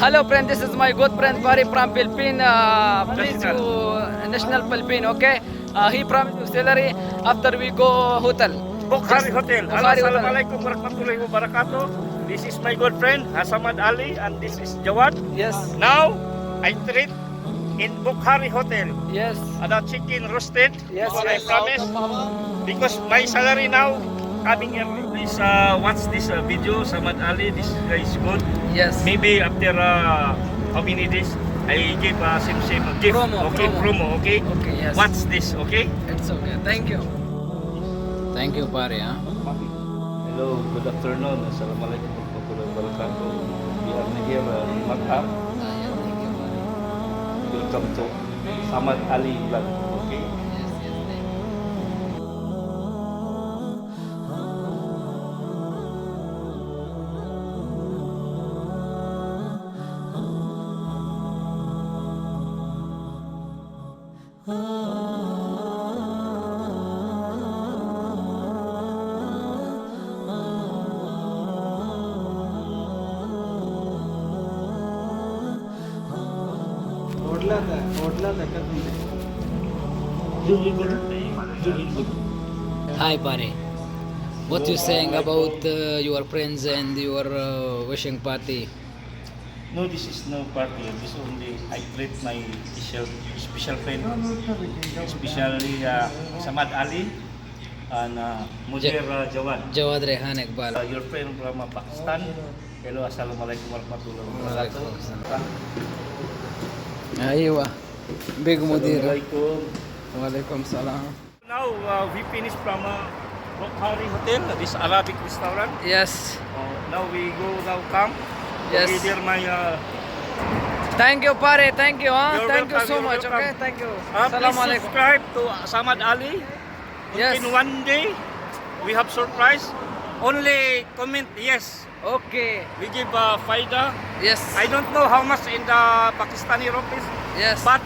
Hello friend, this is my good friend Pari from Philippines. Please to National Philippines, okay? He promised you salary after we go hotel. Bukhari Hotel. Bukhari Hotel. Assalamualaikum warahmatullahi wabarakatuh. This is my good friend Hasamad Ali and this is Jawad. Yes, Now I treat in Bukhari Hotel. yes, Ada chicken roasted. yes, What I yes. promise. Because my salary now coming here. Please watch this video. Samad Ali. This guy is good. Yes. Maybe after how many days I give same gift. Promo, Okay, promo. Okay. Okay, yes. Watch this. Okay. It's okay. Thank you. Thank you, Pari. Hello, good afternoon. Assalamualaikum warahmatullahi wabarakatuh. We are here in Makkah. Welcome to Samad Ali Vlog. Okay. Hi, Pari. What you saying about your friends and your wishing party? No, this is no party. This only I treat my special friend, especially Samad Ali and Mudir Jawad. Jawad Rehan Iqbal. Your friend from Pakistan. Hello, assalamualaikum warahmatullahi wabarakatuh. Aywa. Big Mudir. Assalamualaikum. Walaikum salam. Now we finished from Bukhari Hotel, this Arabic restaurant. Yes. Now we go now camp. Yes. Here my Thank you, Pari. Thank you. You're Thank you welcome, so you're much. welcome. Okay, thank you. please Assalamualaikum. subscribe to Samad Ali. Yes. In one day we have surprise. Only comment yes. Okay. We give faida. Yes. I don't know how much in the Pakistani rupees, Yes. but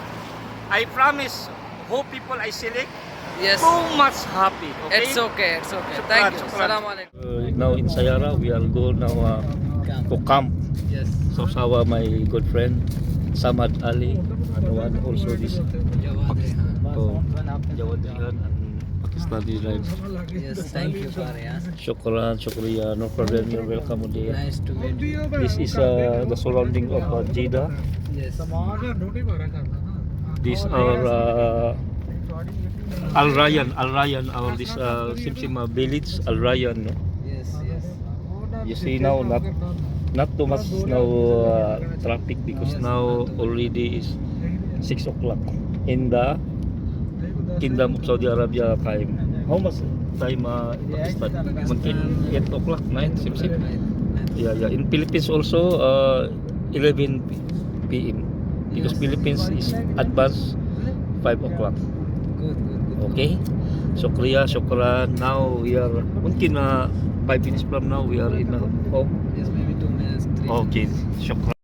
I promise who people I select Yes. so much happy. Okay. It's okay. It's okay. Shukran, Thank you. shukran. Assalamualaikum. Now in Sayara we are go now to camp. Yes. So sawa my good friend Samad Ali and one also this Jawad Rehan. Jawad Rehan and Pakistani life. Yes. Thank you, Pari. Shukran, shukriya, no problem. You're welcome dear. Nice to meet you. This is the surrounding of Jeddah. Yes. These are Al Rayyan, our this Simsima village, Al Rayyan. No? Yes. Yes. You see now not too much now traffic because now already is 6 o'clock in the Kingdom of Saudi Arabia time. How much time Pakistan? Mungkin 8 o'clock, 9, Simsim. Yeah. In Philippines also 11 p.m. because Philippines is advanced 5 o'clock. Good. Okay. Shukran. Now we are mungkin 5 minutes from now we are in home. Yes, maybe 2 minutes, 3 Okay. minutes. Shukran.